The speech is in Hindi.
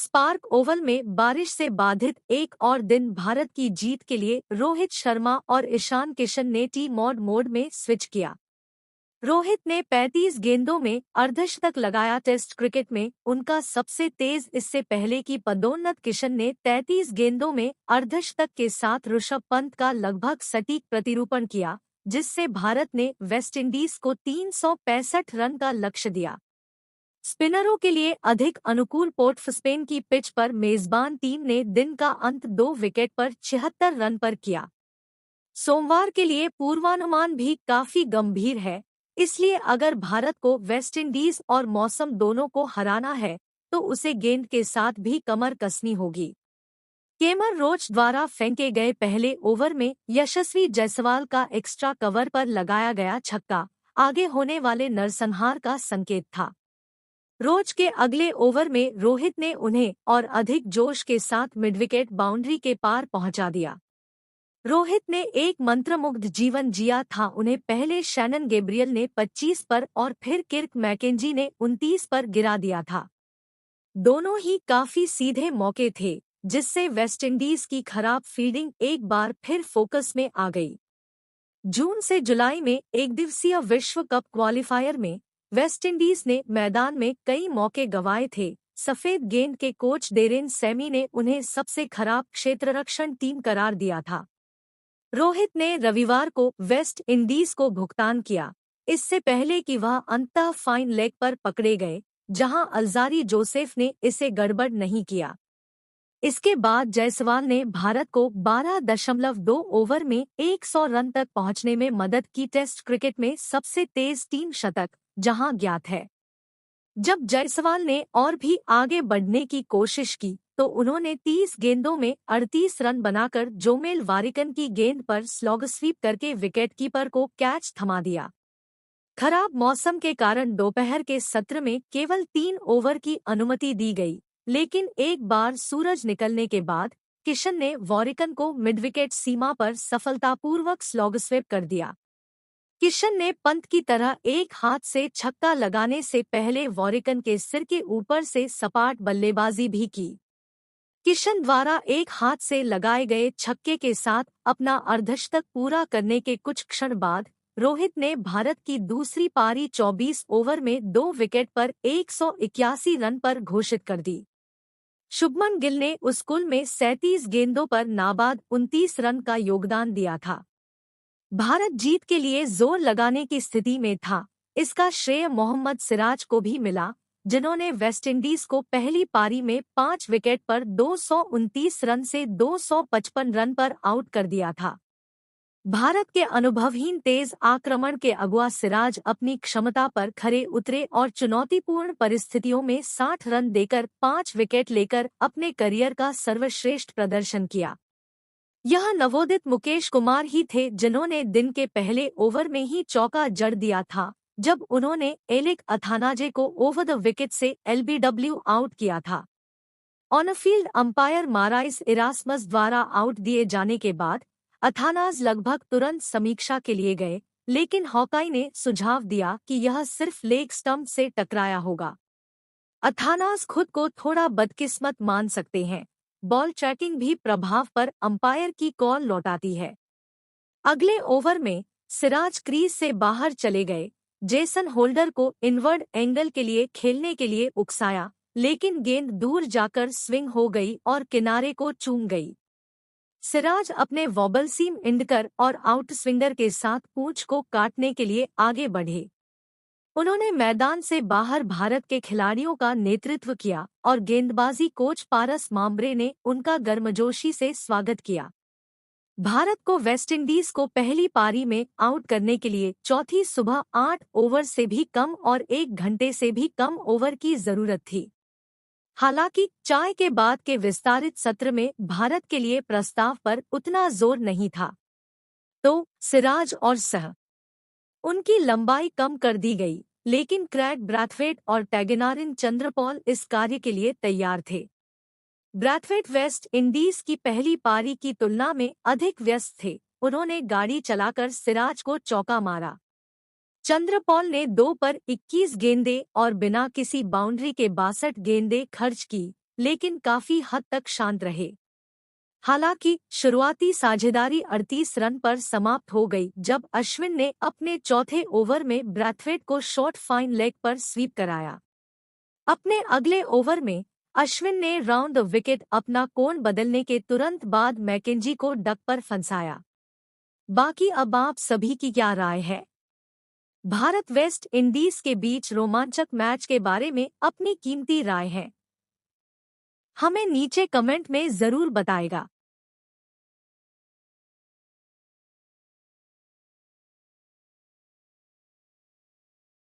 क्वींस पार्क ओवल में बारिश से बाधित एक और दिन भारत की जीत के लिए रोहित शर्मा और ईशान किशन ने टी मोड में स्विच किया। रोहित ने 35 गेंदों में अर्धशतक लगाया। टेस्ट क्रिकेट में उनका सबसे तेज। इससे पहले की पदोन्नत किशन ने 33 गेंदों में अर्धशतक के साथ ऋषभ पंत का लगभग सटीक प्रतिरूपण किया, जिससे भारत ने वेस्टइंडीज को 365 रन का लक्ष्य दिया। स्पिनरों के लिए अधिक अनुकूल पोर्ट स्पेन की पिच पर मेजबान टीम ने दिन का अंत 2 विकेट पर 76 रन पर किया। सोमवार के लिए पूर्वानुमान भी काफी गंभीर है, इसलिए अगर भारत को वेस्टइंडीज और मौसम दोनों को हराना है तो उसे गेंद के साथ भी कमर कसनी होगी। केमर रोच द्वारा फेंके गए पहले ओवर में यशस्वी जायसवाल का एक्स्ट्रा कवर पर लगाया गया छक्का आगे होने वाले नरसंहार का संकेत था। रोच के अगले ओवर में रोहित ने उन्हें और अधिक जोश के साथ मिडविकेट बाउंड्री के पार पहुंचा दिया। रोहित ने एक मंत्रमुग्ध जीवन जिया था। उन्हें पहले शैनन गैब्रियल ने 25 पर और फिर किर्क मैकेंजी ने 29 पर गिरा दिया था। दोनों ही काफी सीधे मौके थे, जिससे वेस्टइंडीज की खराब फील्डिंग एक बार फिर फोकस में आ गई। जून से जुलाई में एकदिवसीय विश्व कप क्वालिफायर में वेस्टइंडीज ने मैदान में कई मौके गंवाए थे। सफेद गेंद के कोच डेरेन सैमी ने उन्हें सबसे खराब क्षेत्ररक्षण टीम करार दिया था। रोहित ने रविवार को वेस्ट इंडीज को भुगतान किया, इससे पहले कि वह अंततः फाइन लेग पर पकड़े गए, जहां अल्जारी जोसेफ ने इसे गड़बड़ नहीं किया। इसके बाद जायसवाल ने भारत को 12.2 ओवर में 100 रन तक पहुंचने में मदद की। टेस्ट क्रिकेट में सबसे तेज 3 शतक जहां ज्ञात है। जब जायसवाल ने और भी आगे बढ़ने की कोशिश की तो उन्होंने 30 गेंदों में 38 रन बनाकर जोमेल वारिकन की गेंद पर स्लॉग स्वीप करके विकेटकीपर को कैच थमा दिया। खराब मौसम के कारण दोपहर के सत्र में केवल 3 ओवर की अनुमति दी गई, लेकिन एक बार सूरज निकलने के बाद किशन ने वारिकन को मिडविकेट सीमा पर सफलतापूर्वक स्लॉग स्वीप कर दिया। किशन ने पंत की तरह एक हाथ से छक्का लगाने से पहले वारिकन के सिर के ऊपर से सपाट बल्लेबाजी भी की। किशन द्वारा एक हाथ से लगाए गए छक्के के साथ अपना अर्धशतक पूरा करने के कुछ क्षण बाद रोहित ने भारत की दूसरी पारी 24 ओवर में 2 विकेट पर 181 रन पर घोषित कर दी। शुभमन गिल ने उस कुल में 37 गेंदों पर नाबाद 29 रन का योगदान दिया था। भारत जीत के लिए जोर लगाने की स्थिति में था। इसका श्रेय मोहम्मद सिराज को भी मिला, जिन्होंने वेस्टइंडीज को पहली पारी में 5 विकेट पर 229 रन से 255 रन पर आउट कर दिया था। भारत के अनुभवहीन तेज आक्रमण के अगुआ सिराज अपनी क्षमता पर खरे उतरे और चुनौतीपूर्ण परिस्थितियों में 60 रन देकर 5 विकेट लेकर अपने करियर का सर्वश्रेष्ठ प्रदर्शन किया। यह नवोदित मुकेश कुमार ही थे जिन्होंने दिन के पहले ओवर में ही चौका जड़ दिया था, जब उन्होंने एलिक अथानाजे को ओवर द विकेट से एलबीडब्ल्यू आउट किया था। ऑन फील्ड अंपायर माराइस इरास्मस द्वारा आउट दिए जाने के बाद अथानाज लगभग तुरंत समीक्षा के लिए गए, लेकिन हॉकाई ने सुझाव दिया कि यह सिर्फ लेग स्टंप से टकराया होगा। अथानाज खुद को थोड़ा बदकिस्मत मान सकते हैं। बॉल ट्रैकिंग भी प्रभाव पर अंपायर की कॉल लौटाती है। अगले ओवर में सिराज क्रीज से बाहर चले गए। जेसन होल्डर को इनवर्ड एंगल के लिए खेलने के लिए उकसाया, लेकिन गेंद दूर जाकर स्विंग हो गई और किनारे को चूम गई। सिराज अपने वॉबल सीम इंडकर और आउट स्विंगर के साथ पूंछ को काटने के लिए आगे बढ़े। उन्होंने मैदान से बाहर भारत के खिलाड़ियों का नेतृत्व किया और गेंदबाजी कोच पारस माम्ब्रे ने उनका गर्मजोशी से स्वागत किया। भारत को वेस्टइंडीज को पहली पारी में आउट करने के लिए चौथी सुबह 8 ओवर से भी कम और 1 घंटे से भी कम ओवर की जरूरत थी। हालांकि चाय के बाद के विस्तारित सत्र में भारत के लिए प्रस्ताव पर उतना जोर नहीं था, तो सिराज और उनकी लंबाई कम कर दी गई, लेकिन क्रैग ब्रैथवेट और टैगेनारिन चंद्रपॉल इस कार्य के लिए तैयार थे। ब्रैथवेट वेस्ट इंडीज की पहली पारी की तुलना में अधिक व्यस्त थे। उन्होंने गाड़ी चलाकर सिराज को चौका मारा। चंद्रपॉल ने 2 पर 21 गेंदें और बिना किसी बाउंड्री के 62 गेंदें खर्च की, लेकिन काफी हद तक शांत रहे। हालांकि शुरुआती साझेदारी 38 रन पर समाप्त हो गई जब अश्विन ने अपने चौथे ओवर में ब्रैथवेट को शॉर्ट फाइन लेग पर स्वीप कराया। अपने अगले ओवर में अश्विन ने राउंड द विकेट अपना कोण बदलने के तुरंत बाद मैकेंजी को डक पर फंसाया। बाकी अब आप सभी की क्या राय है? भारत वेस्ट इंडीज के बीच रोमांचक मैच के बारे में अपनी कीमती राय है हमें नीचे कमेंट में जरूर बताएगा।